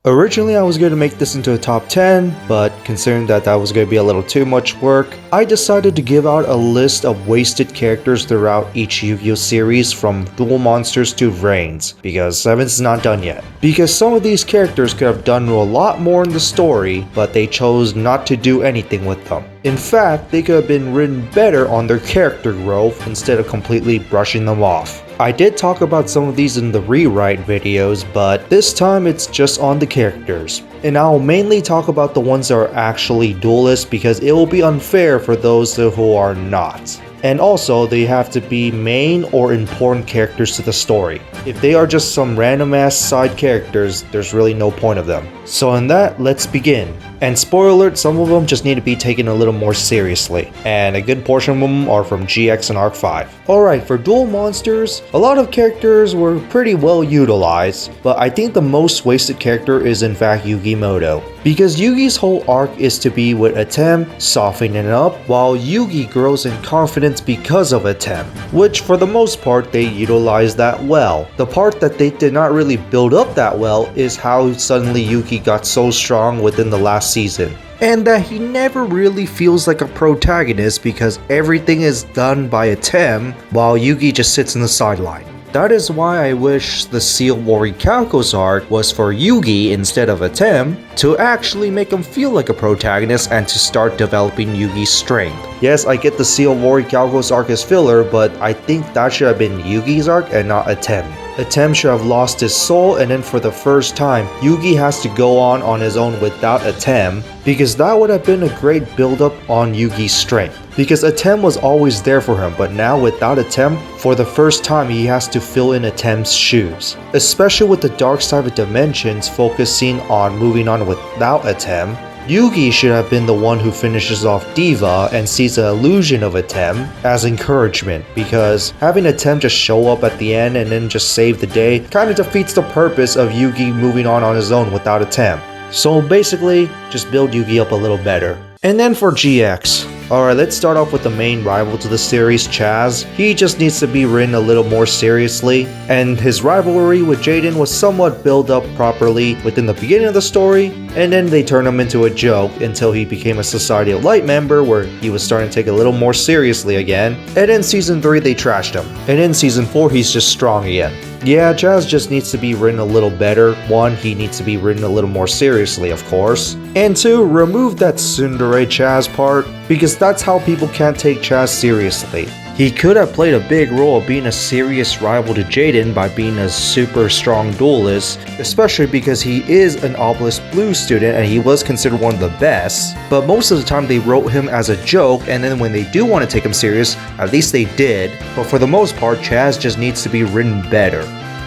Originally I was going to make this into a top 10, but considering that was going to be a little too much work, I decided to give out a list of wasted characters throughout each Yu-Gi-Oh series from Duel Monsters to Vrains, because 7th is not done yet. Because some of these characters could have done a lot more in the story, but they chose not to do anything with them. In fact, they could have been written better on their character growth instead of completely brushing them off. I did talk about some of these in the rewrite videos, but this time it's just on the characters. And I'll mainly talk about the ones that are actually duelists because it will be unfair for those who are not. And also, they have to be main or important characters to the story. If they are just some random ass side characters, there's really no point of them. So in that, let's begin. And spoiler alert, some of them just need to be taken a little more seriously, and a good portion of them are from GX and Arc 5. Alright, for Duel Monsters, a lot of characters were pretty well utilized, but I think the most wasted character is in fact Yukimoto. Because Yugi's whole arc is to be with Atem, softening it up, while Yugi grows in confidence because of Atem, which for the most part they utilized that well. The part that they did not really build up that well is how suddenly Yugi got so strong within the last season. And that he never really feels like a protagonist because everything is done by Atem while Yugi just sits in the sideline. That is why I wish the Seal Morikako's arc was for Yugi instead of Atem to actually make him feel like a protagonist and to start developing Yugi's strength. Yes, I get the Seal Morikako's arc as filler, but I think that should have been Yugi's arc and not Atem. Atem should have lost his soul, and then for the first time, Yugi has to go on his own without Atem, because that would have been a great build-up on Yugi's strength. Because Atem was always there for him, but now without Atem, for the first time he has to fill in Atem's shoes. Especially with the dark side of dimensions focusing on moving on without Atem, Yugi should have been the one who finishes off Diva and sees the illusion of Atem as encouragement, because having Atem just show up at the end and then just save the day kinda defeats the purpose of Yugi moving on his own without Atem. So basically, just build Yugi up a little better. And then for GX. Alright, let's start off with the main rival to the series, Chazz. He just needs to be written a little more seriously, and his rivalry with Jaden was somewhat built up properly within the beginning of the story, and then they turned him into a joke until he became a Society of Light member where he was starting to take it a little more seriously again, and in Season 3 they trashed him, and in Season 4 he's just strong again. Yeah, Chazz just needs to be written a little better. 1, he needs to be written a little more seriously, of course. And 2, remove that tsundere Chazz part, because that's how people can't take Chazz seriously. He could have played a big role of being a serious rival to Jaden by being a super strong duelist, especially because he is an Obelisk Blue student and he was considered one of the best, but most of the time they wrote him as a joke, and then when they do want to take him serious, at least they did, but for the most part Chazz just needs to be written better.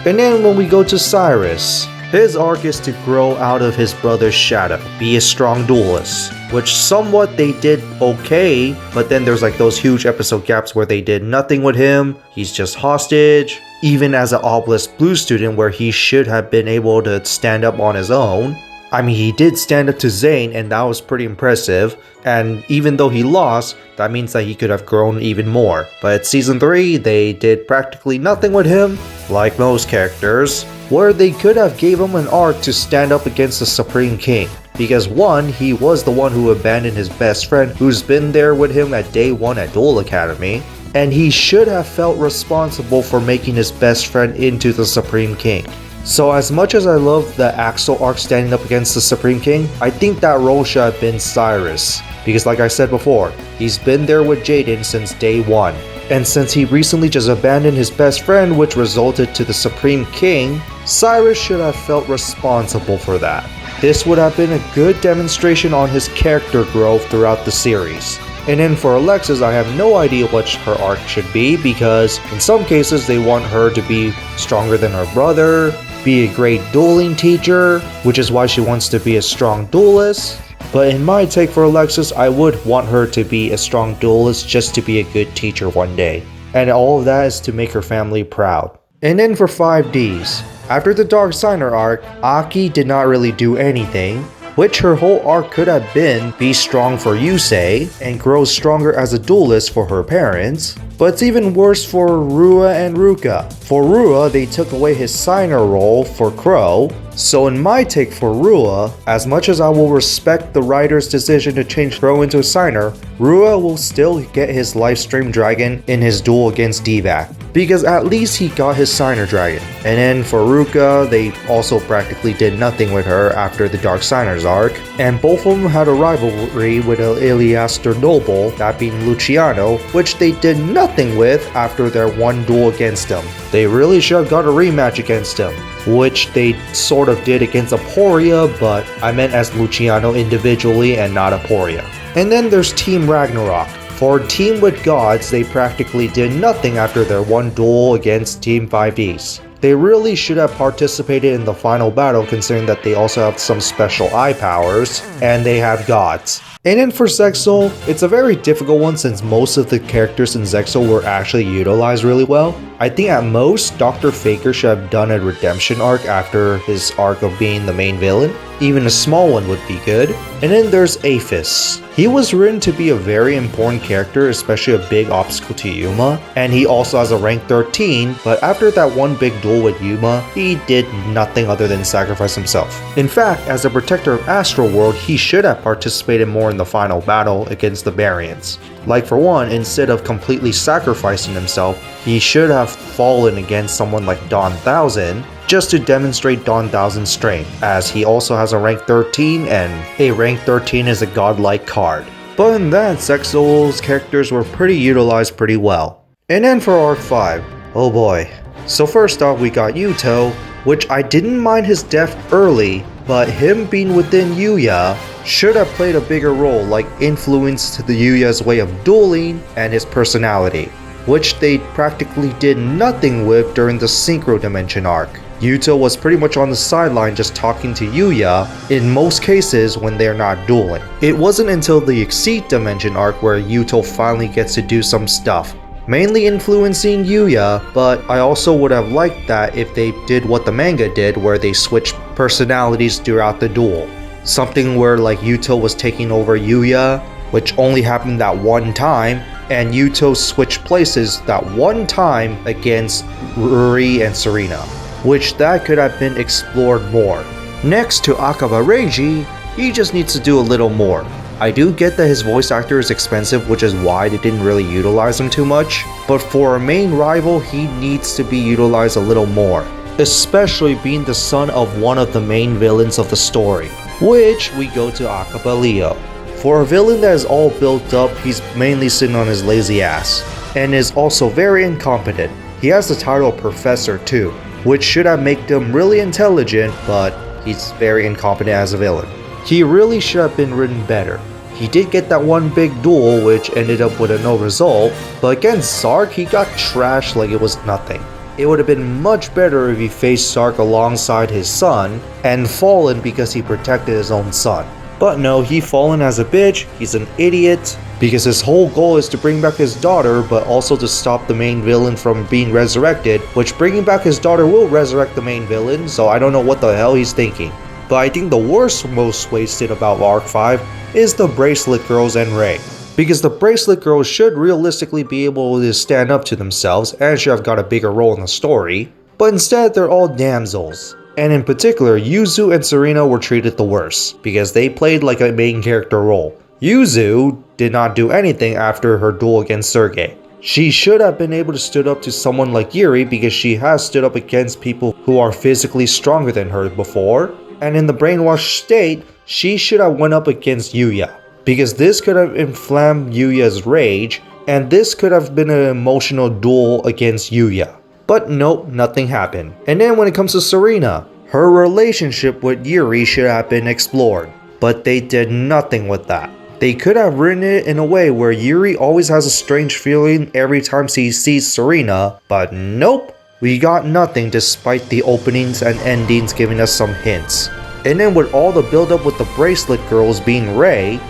And then when we go to Cyrus, his arc is to grow out of his brother's shadow, be a strong duelist, which somewhat they did okay, but then there's like those huge episode gaps where they did nothing with him, he's just hostage, even as an Obelisk Blue student where he should have been able to stand up on his own. I mean, he did stand up to Zane and that was pretty impressive, and even though he lost, that means that he could have grown even more. But at Season 3, they did practically nothing with him, like most characters, where they could have gave him an arc to stand up against the Supreme King. Because 1, he was the one who abandoned his best friend who's been there with him at day 1 at Duel Academy, and he should have felt responsible for making his best friend into the Supreme King. So as much as I love the Axel arc standing up against the Supreme King, I think that role should have been Cyrus. Because like I said before, he's been there with Jaden since day 1. And since he recently just abandoned his best friend, which resulted to the Supreme King, Cyrus should have felt responsible for that. This would have been a good demonstration on his character growth throughout the series. And then for Alexis, I have no idea what her arc should be, because in some cases they want her to be stronger than her brother, be a great dueling teacher, which is why she wants to be a strong duelist. But in my take for Alexis, I would want her to be a strong duelist just to be a good teacher one day. And all of that is to make her family proud. And then for 5Ds, after the Dark Signer arc, Aki did not really do anything, which her whole arc could have been be strong for Yusei and grow stronger as a duelist for her parents. But it's even worse for Rua and Ruka. For Rua, they took away his signer role for Crow, So in my take for Rua, as much as I will respect the writer's decision to change Throw into a Signer, Rua will still get his life stream dragon in his duel against Divac, because at least he got his Signer dragon. And then for Ruka, they also practically did nothing with her after the Dark Signers arc, and both of them had a rivalry with Iliaster Noble, that being Luciano, which they did nothing with after their one duel against him. They really should have got a rematch against him, which they sort of did against Aporia, but I meant as Luciano individually and not Aporia. And then there's Team Ragnarok. For Team with Gods, they practically did nothing after their one duel against Team 5Es. They really should have participated in the final battle, considering that they also have some special eye powers, and they have gods. And then for Zexal, it's a very difficult one since most of the characters in Zexal were actually utilized really well. I think at most, Dr. Faker should have done a redemption arc after his arc of being the main villain. Even a small one would be good. And then there's Aphis. He was written to be a very important character, especially a big obstacle to Yuma, and he also has a rank 13, but after that one big duel with Yuma, he did nothing other than sacrifice himself. In fact, as a protector of Astral World, he should have participated more in the final battle against the Variants. Like for one, instead of completely sacrificing himself, he should have fallen against someone like Dawn Thousand, just to demonstrate Dawn Thousand's strength, as he also has a rank 13, and a rank 13 is a godlike card. But in that, Zexal's characters were pretty utilized pretty well. And then for Arc 5, oh boy. So first off, we got Yuto, which I didn't mind his death early, but him being within Yuya should have played a bigger role, like influence to the Yuya's way of dueling and his personality, which they practically did nothing with during the Synchro Dimension arc. Yuto was pretty much on the sideline just talking to Yuya in most cases when they're not dueling. It wasn't until the Exceed Dimension arc where Yuto finally gets to do some stuff, mainly influencing Yuya, but I also would have liked that if they did what the manga did where they switched personalities throughout the duel. Something where like Yuto was taking over Yuya, which only happened that one time, and Yuto switched places that one time against Ruri and Serena, which that could have been explored more. Next to Acaba Reiji, he just needs to do a little more. I do get that his voice actor is expensive, which is why they didn't really utilize him too much, but for a main rival, he needs to be utilized a little more, especially being the son of one of the main villains of the story, which we go to Acaba Leo. For a villain that is all built up, he's mainly sitting on his lazy ass, and is also very incompetent. He has the title of Professor too, which should have made him really intelligent, but he's very incompetent as a villain. He really should have been written better. He did get that one big duel which ended up with a no result, but against Zark he got trashed like it was nothing. It would have been much better if he faced Zark alongside his son and fallen because he protected his own son. But no, he fallen as a bitch, he's an idiot, because his whole goal is to bring back his daughter, but also to stop the main villain from being resurrected, which bringing back his daughter will resurrect the main villain, so I don't know what the hell he's thinking. But I think the worst, most wasted about Arc 5 is the Bracelet Girls and Ray, because the Bracelet Girls should realistically be able to stand up to themselves and should have got a bigger role in the story, but instead they're all damsels. And in particular, Yuzu and Serena were treated the worst, because they played like a main character role. Yuzu did not do anything after her duel against Sergei. She should have been able to stood up to someone like Yuri because she has stood up against people who are physically stronger than her before, and in the brainwashed state, she should have went up against Yuya, because this could have inflamed Yuya's rage, and this could have been an emotional duel against Yuya. But nope, nothing happened. And then when it comes to Serena, her relationship with Yuri should have been explored, but they did nothing with that. They could have written it in a way where Yuri always has a strange feeling every time he sees Serena, but nope, we got nothing despite the openings and endings giving us some hints. And then with all the build-up with the Bracelet Girls being Ray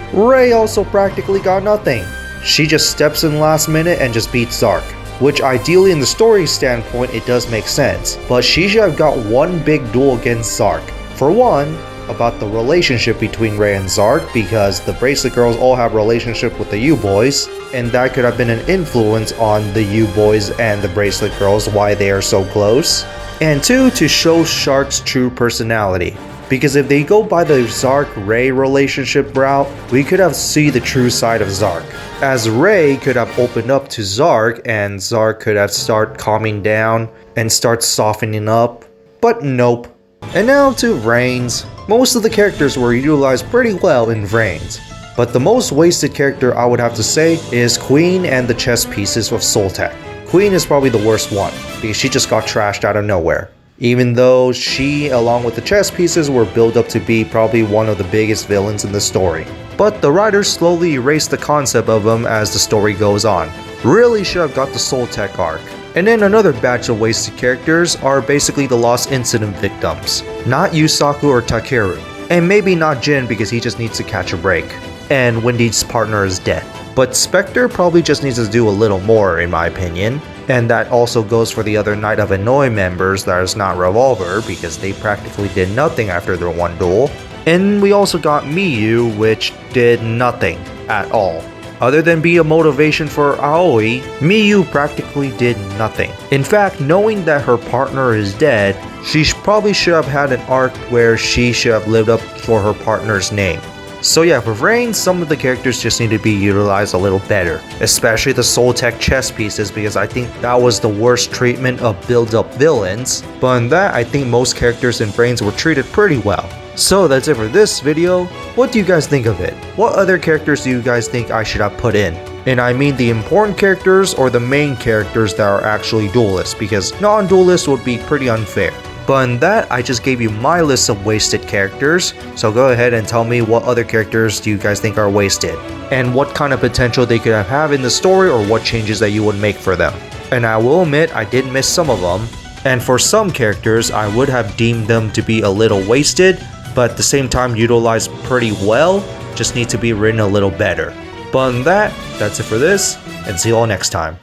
also practically got nothing. She just steps in last minute and just beats Zark, which ideally in the story standpoint it does make sense, but she should have got one big duel against Zark. For one, about the relationship between Ray and Zark, because the Bracelet Girls all have a relationship with the U-Boys, and that could have been an influence on the U-Boys and the Bracelet Girls, why they are so close. And 2, to show Shark's true personality. Because if they go by the Zark-Ray relationship route, we could have seen the true side of Zark. As Ray could have opened up to Zark and Zark could have started calming down and start softening up, but nope. And now to Vrains. Most of the characters were utilized pretty well in Vrains, but the most wasted character I would have to say is Queen and the chess pieces of Soltec. Queen is probably the worst one, because she just got trashed out of nowhere. Even though she, along with the chess pieces, were built up to be probably one of the biggest villains in the story. But the writers slowly erased the concept of them as the story goes on. Really should have got the Soltec arc. And then another batch of wasted characters are basically the Lost Incident victims. Not Yusaku or Takeru. And maybe not Jin because he just needs to catch a break. And Wendy's partner is dead. But Spectre probably just needs to do a little more in my opinion. And that also goes for the other Night of Hanoi members that is not Revolver because they practically did nothing after their one duel. And we also got Miyu, which did nothing at all. Other than be a motivation for Aoi, Miyu practically did nothing. In fact, knowing that her partner is dead, she probably should have had an arc where she should have lived up for her partner's name. So yeah, for Vrains, some of the characters just need to be utilized a little better, especially the Soltec chess pieces because I think that was the worst treatment of build-up villains, but in that I think most characters in Vrains were treated pretty well. So that's it for this video. What do you guys think of it? What other characters do you guys think I should have put in? And I mean the important characters or the main characters that are actually duelists, because non-duelists would be pretty unfair. But in that, I just gave you my list of wasted characters, so go ahead and tell me what other characters do you guys think are wasted, and what kind of potential they could have in the story or what changes that you would make for them. And I will admit, I did miss some of them, and for some characters, I would have deemed them to be a little wasted, but at the same time utilized pretty well, just need to be written a little better. But in that, that's it for this, and see you all next time.